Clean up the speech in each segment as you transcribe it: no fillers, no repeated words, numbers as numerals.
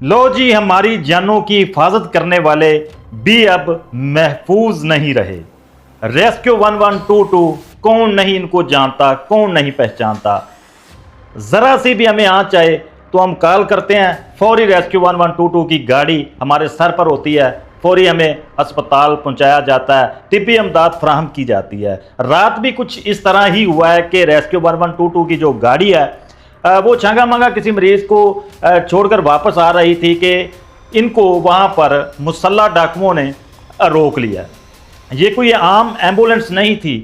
लो जी, हमारी जानों की हिफाजत करने वाले भी अब महफूज नहीं रहे। रेस्क्यू 1122 कौन नहीं इनको जानता, कौन नहीं पहचानता। ज़रा सी भी हमें आँच आए तो हम कॉल करते हैं, फौरी रेस्क्यू 1122 की गाड़ी हमारे सर पर होती है, फौरी हमें अस्पताल पहुंचाया जाता है, तिब्बी इमदाद फराहम की जाती है। रात भी कुछ इस तरह ही हुआ है कि रेस्क्यू 1122 की जो गाड़ी है वो छंगा मंगा किसी मरीज़ को छोड़कर वापस आ रही थी कि इनको वहाँ पर मुसल्ला डाकुओं ने रोक लिया। ये कोई आम एम्बुलेंस नहीं थी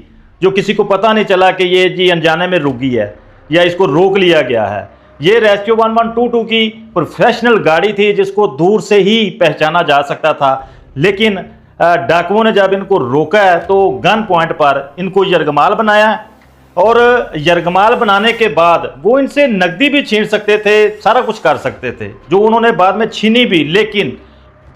जो किसी को पता नहीं चला कि ये जी अनजाने में रुक गई है या इसको रोक लिया गया है। ये रेस्क्यू 1122 की प्रोफेशनल गाड़ी थी जिसको दूर से ही पहचाना जा सकता था, लेकिन डाकुओं ने जब इनको रोका है तो गन पॉइंट पर इनको यरगमाल बनाया और यरगमाल बनाने के बाद वो इनसे नकदी भी छीन सकते थे, सारा कुछ कर सकते थे, जो उन्होंने बाद में छीनी भी, लेकिन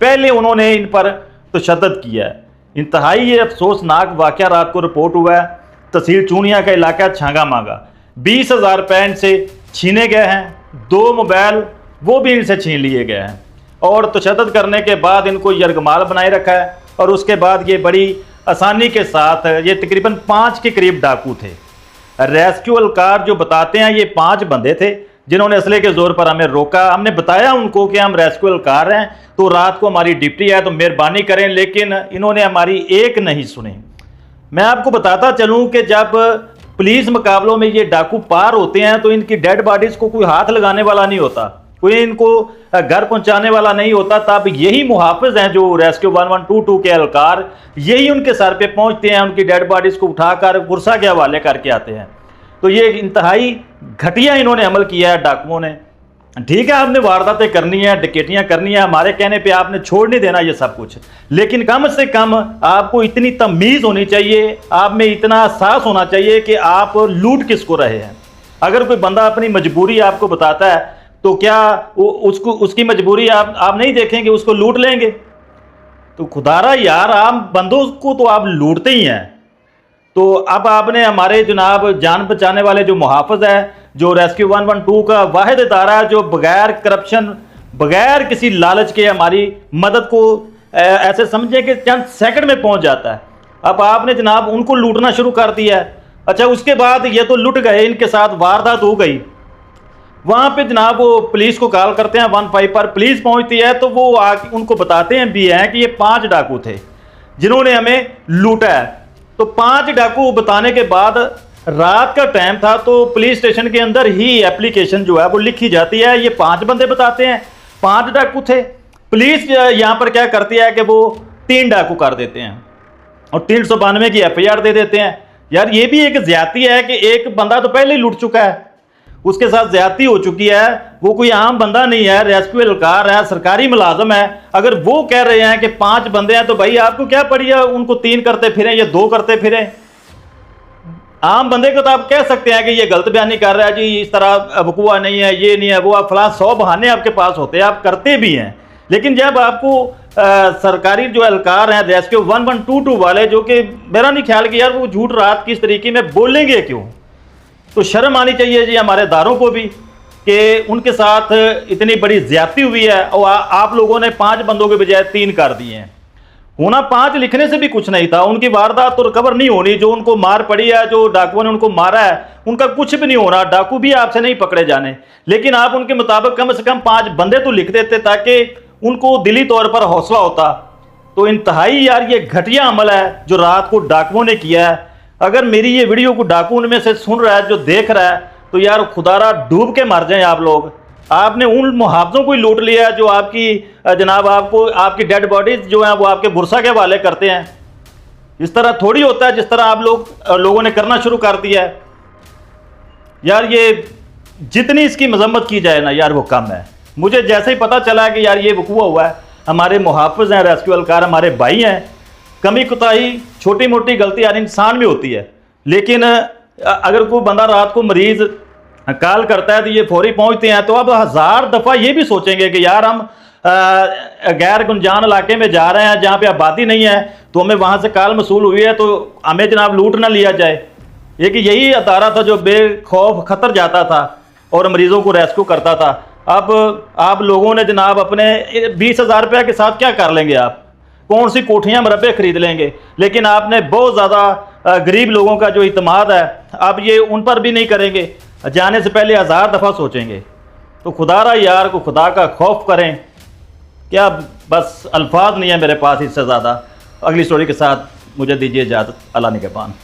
पहले उन्होंने इन पर तशद्दुद किया है। इंतहाई ये अफसोसनाक वाक़या रात को रिपोर्ट हुआ है। तहसील चूनिया का इलाका छांगा मांगा, 20,000 रुपये इनसे छीने गए हैं, 2 मोबाइल वो भी इनसे छीन लिए गए हैं और तशद्दुद करने के बाद इनको यरगमाल बनाए रखा है। और उसके बाद ये बड़ी आसानी के साथ, ये तकरीबन 5 के करीब डाकू थे। रेस्क्यू एहलकार जो बताते हैं ये 5 बंदे थे जिन्होंने असले के जोर पर हमें रोका। हमने बताया उनको कि हम रेस्क्यू एहलकार हैं तो रात को हमारी ड्यूटी है तो मेहरबानी करें, लेकिन इन्होंने हमारी एक नहीं सुनी। मैं आपको बताता चलूं कि जब पुलिस मुकाबलों में ये डाकू पार होते हैं तो इनकी डेड बॉडीज को कोई हाथ लगाने वाला नहीं होता, कोई इनको घर पहुंचाने वाला नहीं होता। तब यही मुहाफिज हैं जो रेस्क्यू 1122 के एहलकार, यही उनके सर पे पहुंचते हैं, उनकी डेड बॉडीज को उठाकर गुरसा के हवाले करके आते हैं। तो ये इंतहाई घटिया इन्होंने अमल किया है डाकुओं ने। ठीक है, आपने वारदातें करनी है, डकैतियां करनी है, हमारे कहने पे आपने छोड़ नहीं देना ये सब कुछ, लेकिन कम से कम आपको इतनी तमीज़ होनी चाहिए, आप में इतना एहसास होना चाहिए कि आप लूट किसको रहे हैं। अगर कोई बंदा अपनी मजबूरी आपको बताता है तो क्या उसकी मजबूरी आप नहीं देखेंगे, उसको लूट लेंगे? तो खुदारा यार, आम बंदों को तो आप लूटते ही हैं। तो अब आपने हमारे जनाब जान बचाने वाले जो मुहाफ़िज़ है, जो रेस्क्यू 112 का वाहिद इदारा है जो बगैर करप्शन, बगैर किसी लालच के हमारी मदद को ऐसे समझे कि चंद सेकंड में पहुंच जाता है, अब आपने जनाब उनको लूटना शुरू कर दिया है। अच्छा, उसके बाद ये तो लुट गए, इनके साथ वारदात हो गई, वहाँ पे जनाब वो पुलिस को कॉल करते हैं, 15 पर पुलिस पहुँचती है तो वो आके उनको बताते हैं भी हैं कि ये 5 डाकू थे जिन्होंने हमें लूटा है। तो 5 डाकू बताने के बाद रात का टाइम था तो पुलिस स्टेशन के अंदर ही एप्लीकेशन जो है वो लिखी जाती है। ये 5 बंदे बताते हैं 5 डाकू थे। पुलिस यहाँ पर क्या करती है कि वो 3 डाकू कर देते हैं और 392 की FIR दे देते हैं। यार ये भी एक ज्यादती है कि एक बंदा तो पहले ही लूट चुका है, उसके साथ ज्यादती हो चुकी है, वो कोई आम बंदा नहीं है, रेस्क्यू एहलकार है, सरकारी मुलाजम है। अगर वो कह रहे हैं कि 5 बंदे हैं तो भाई आपको क्या पड़ी है उनको 3 करते फिरें या 2 करते फिरें? आम बंदे को तो आप कह सकते हैं कि ये गलत बयानी कर रहा है जी, इस तरह वकूआ नहीं है, ये नहीं है, वो आप फलां 100 बहाने आपके पास होते हैं, आप करते भी हैं। लेकिन जब आपको सरकारी जो एहलकार हैं रेस्क्यू 1122 वाले, जो कि मेरा नहीं ख्याल कि यार वो झूठ रात की इस तरीके में बोलेंगे क्यों, तो शर्म आनी चाहिए जी हमारे दारों को भी कि उनके साथ इतनी बड़ी ज्यादती हुई है और आप लोगों ने 5 बंदों के बजाय 3 कर दिए हैं। होना 5 लिखने से भी कुछ नहीं था, उनकी वारदात तो रिकवर नहीं होनी, जो उनको मार पड़ी है, जो डाकुओं ने उनको मारा है, उनका कुछ भी नहीं होना, डाकू भी आपसे नहीं पकड़े जाने। लेकिन आप उनके मुताबिक कम से कम 5 बंदे तो लिख देते ताकि उनको दिली तौर पर हौसला होता। तो इंतहाई यार ये घटिया अमल है जो रात को डाकुओं ने किया है। अगर मेरी ये वीडियो को डाकू उनमें से सुन रहा है, जो देख रहा है, तो यार खुदारा डूब के मर जाएं आप लोग। आपने उन मुहावजों को ही लूट लिया है जो आपकी जनाब आपको आपकी डेड बॉडीज जो हैं वो आपके बुरसा के हवाले करते हैं। इस तरह थोड़ी होता है जिस तरह आप लोगों ने करना शुरू कर दिया है। यार ये जितनी इसकी मजम्मत की जाए ना यार वो कम है। मुझे जैसे ही पता चला कि यार ये वकूआ हुआ है, हमारे मुहाफिज हैं, रेस्क्यू एहलकार हमारे भाई हैं, कमी कुताही छोटी मोटी गलती यार इंसान में होती है, लेकिन अगर कोई बंदा रात को मरीज कॉल करता है तो ये फौरी पहुंचते हैं। तो अब 1000 दफ़ा ये भी सोचेंगे कि यार हम गैर गुंजान इलाके में जा रहे हैं जहाँ पे आबादी नहीं है, तो हमें वहाँ से कॉल मसूल हुई है तो हमें जनाब लूट ना लिया जाए। ये कि यही अदारा था जो बेखौफ खतर जाता था और मरीजों को रेस्क्यू करता था। अब आप लोगों ने जनाब अपने 20,000 रुपये के साथ क्या कर लेंगे? आप कौन सी कोठियाँ मरबे खरीद लेंगे? लेकिन आपने बहुत ज़्यादा गरीब लोगों का जो इत्मीनान है अब ये उन पर भी नहीं करेंगे, जाने से पहले 1000 दफ़ा सोचेंगे। तो खुदारा यार को खुदा का खौफ करें। क्या बस अल्फाज नहीं है मेरे पास इससे ज़्यादा। अगली स्टोरी के साथ मुझे दीजिए इजाज़त। अल्लाह निगहबान।